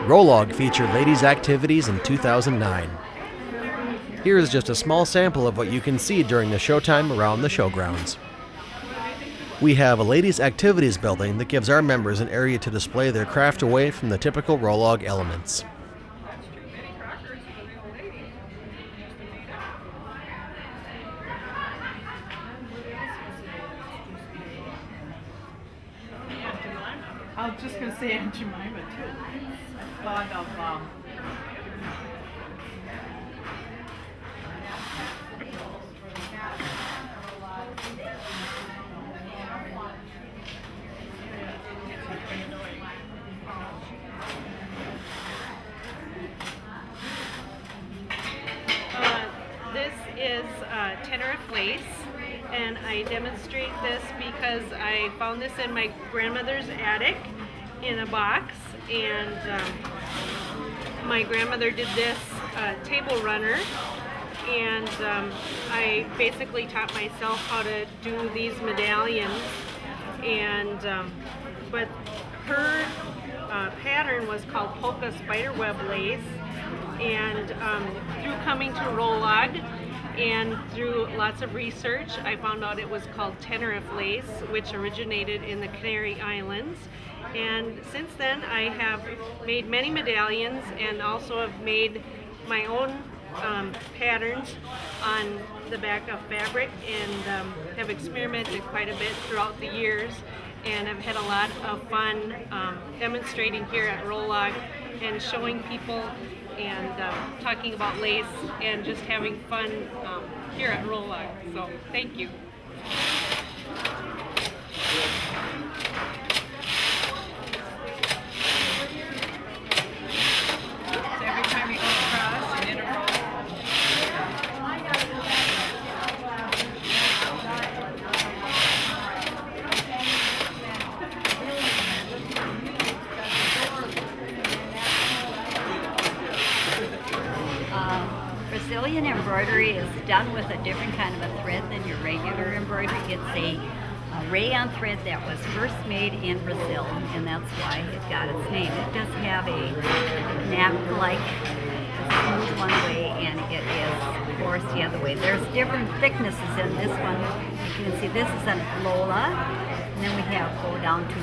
Rolog featured ladies' activities in 2009. Here is just a small sample of what you can see during the showtime around the showgrounds. We have a ladies' activities building that gives our members an area to display their craft away from the typical Rolog elements. I was just going to say Aunt Jemima too. I thought of this is Tenerife lace, and I demonstrate this because I found this in my grandmother's attic in a box, and my grandmother did this table runner, and I basically taught myself how to do these medallions, and but her pattern was called polka spiderweb lace, and through coming to Rolog and through lots of research, I found out it was called Tenerife lace, which originated in the Canary Islands. And since then, I have made many medallions and also have made my own patterns on the back of fabric, and have experimented quite a bit throughout the years, and I've had a lot of fun demonstrating here at Rolog and showing people and talking about lace and just having fun here at Rolog. So thank you. so every time you go across and in a row. Brazilian embroidery is done with a different kind of a thread than your regular embroidery. It's a rayon thread that was first made in Brazil, and that's why it got its name. It does have a nap-like smooth one way, and it is coarse the other way. There's different thicknesses in this one. You can see this is an Lola, and then we have go down to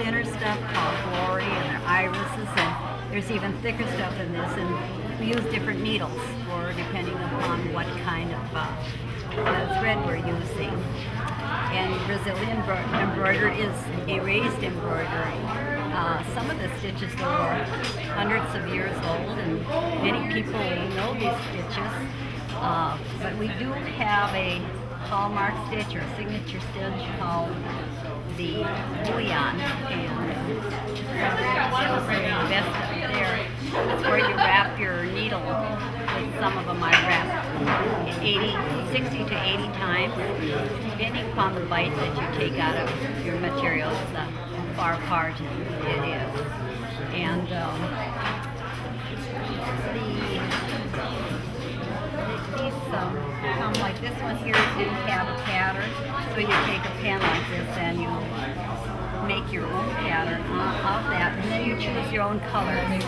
thinner stuff called Glory, and their irises, and there's even thicker stuff in this, and we use different needles for depending upon what kind of thread we're using. And Brazilian embroidery is a raised embroidery. Some of the stitches are hundreds of years old, and many people know these stitches. But we do have a hallmark stitch or a signature stitch called the bullion, and celebrating the best up there. That's where you wrap your needle. With some of them I wrap 60 to 80 times, depending upon the bite that you take out of your materials, how far apart it is. And these come like this one here didn't have a pattern, so you take a pen like this and you make your own pattern of that, and then you choose your own colors.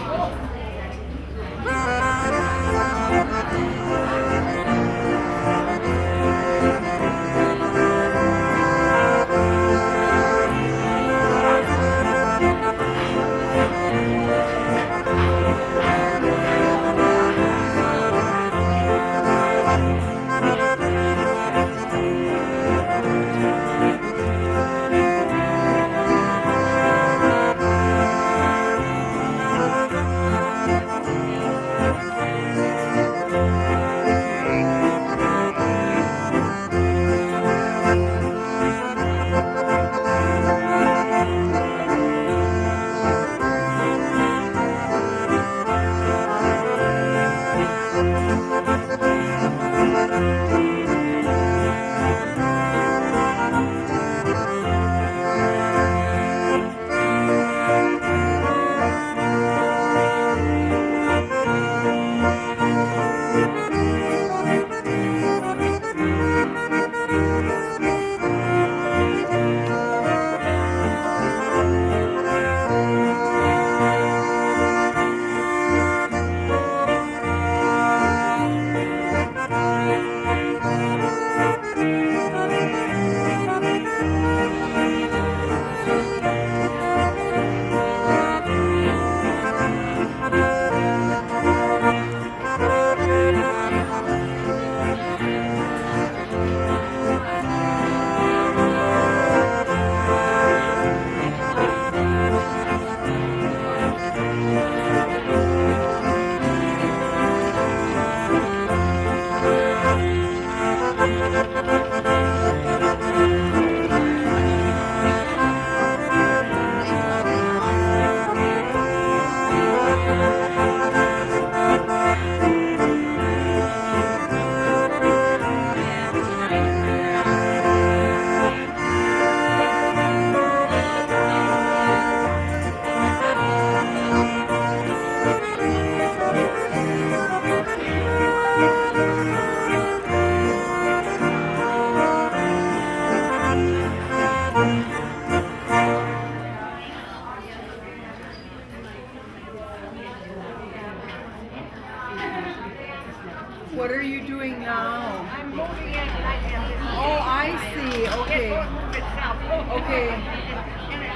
What are you doing now? I'm moving it and I have it. Oh, I see. It Okay. won't move itself. Okay. And it's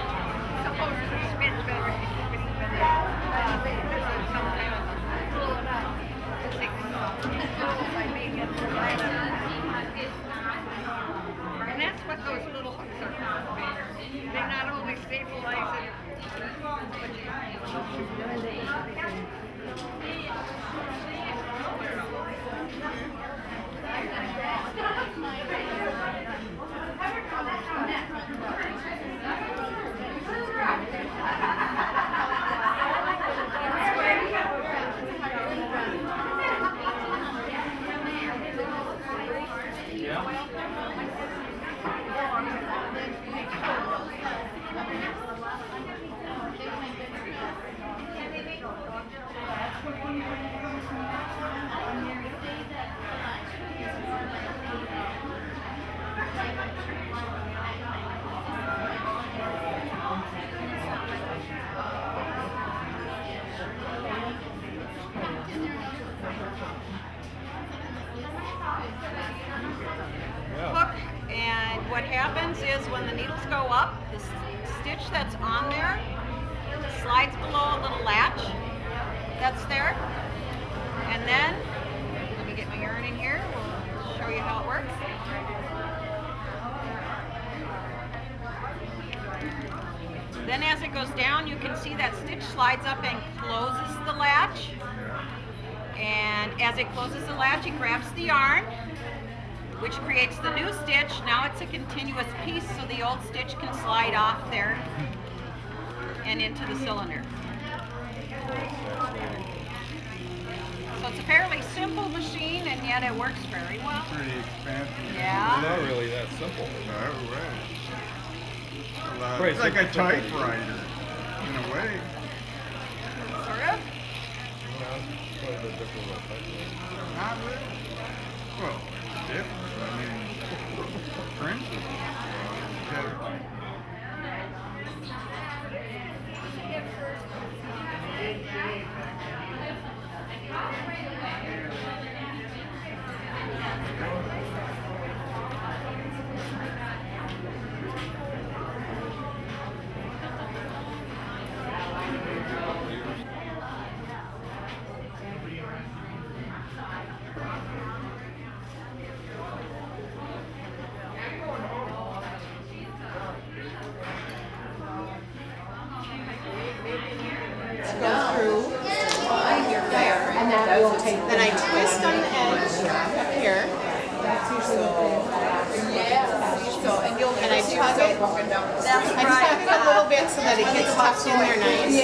supposed to spin better. This is some kind of pull it up. It's like, if I make it right up. And that's what those little hooks are for. They not only stabilize it, but hook, and what happens is when the needles go up, the stitch that's on there slides below a little latch that's there, and then let me get my yarn in here. We'll show you how it works. Then as it goes down, you can see that stitch slides up and closes the latch. And as it closes the latch, it grabs the yarn, which creates the new stitch. Now it's a continuous piece, so the old stitch can slide off there and into the cylinder. So it's a fairly simple machine, and yet it works very well. Pretty expansive. Yeah. Not really that simple. Oh, right. Right, It's like so- a typewriter, in a way. Sort of. Quite a bit different than a typewriter. Not really. Well, it's different. I mean, print is better. Go through there, and then we'll take. Then I twist on the edge up here. And I tug it. I tug it a little bit so that it gets tucked in there nice.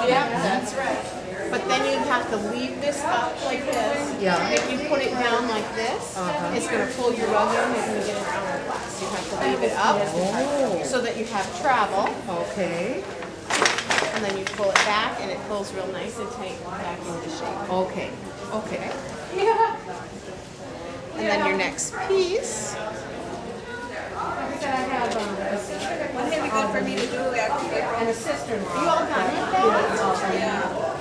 Yeah, that's right. But then you have to leave this up like this. Yeah. If you put it down like this, it's going to pull your rug in and you get an hourglass. You have to leave it up so that you have travel. Okay. And then you pull it back and it pulls real nice and tight back into shape. Okay. Okay. And then your next piece. Wouldn't it be good for me to do after April? And a sister-in-law. You all done with that?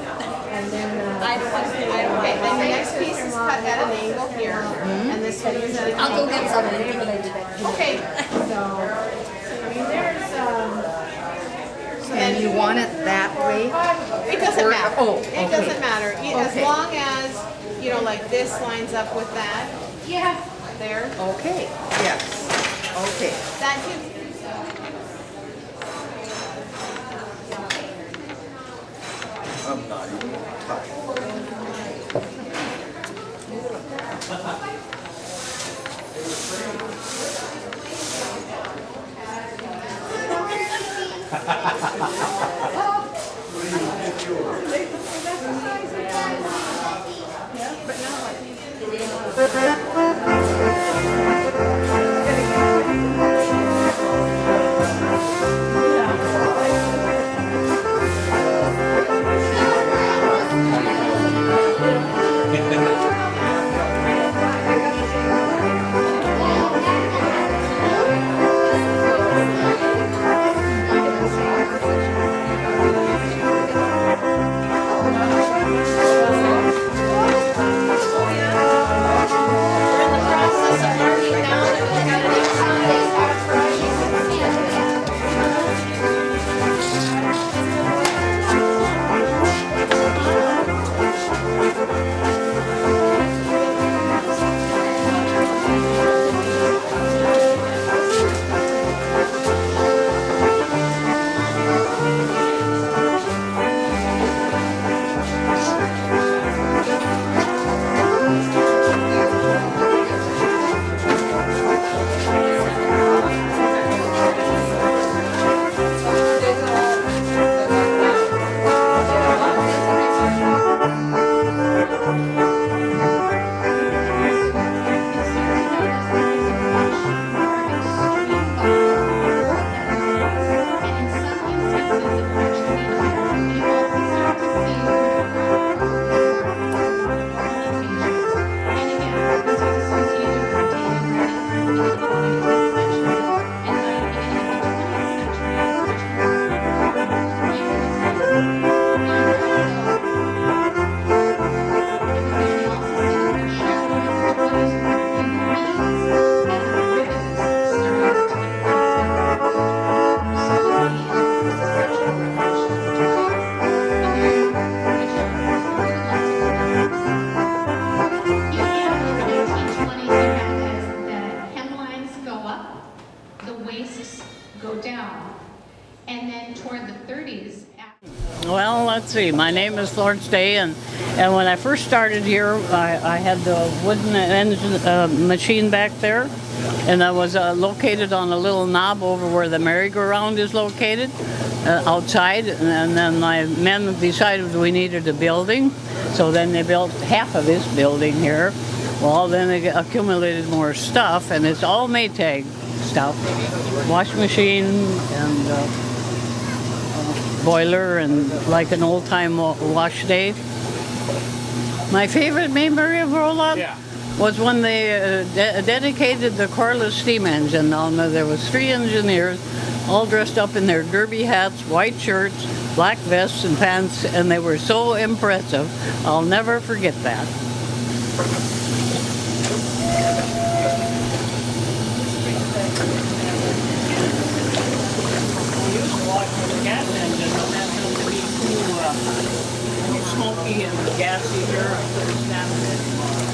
And then, I don't want to. Okay, then the next piece is cut at an angle here, and this one is at an I'll angle. go get some and give it. Okay, so, I mean, there's, so then and you want it that way? it doesn't Or- matter. oh, It okay. doesn't matter. As Okay. long as, you know, like this lines up with that. Yeah. There. Okay, yes, okay. That too. I'm not even tired. let's see. My name is Florence Day, and when I first started here, I had the wooden engine machine back there, and I was located on a little knob over where the merry-go-round is located outside. And then my men decided we needed a building, so then they built half of this building here. Well, then they accumulated more stuff, and it's all Maytag stuff. Washing machine and boiler and like an old-time wash day. My favorite memory of Rolla was when they dedicated the Corliss steam engine. There was 3 engineers all dressed up in their derby hats, white shirts, black vests and pants, and they were so impressive. I'll never forget that. Gas engine, and that's going to be too smoky and gassy here.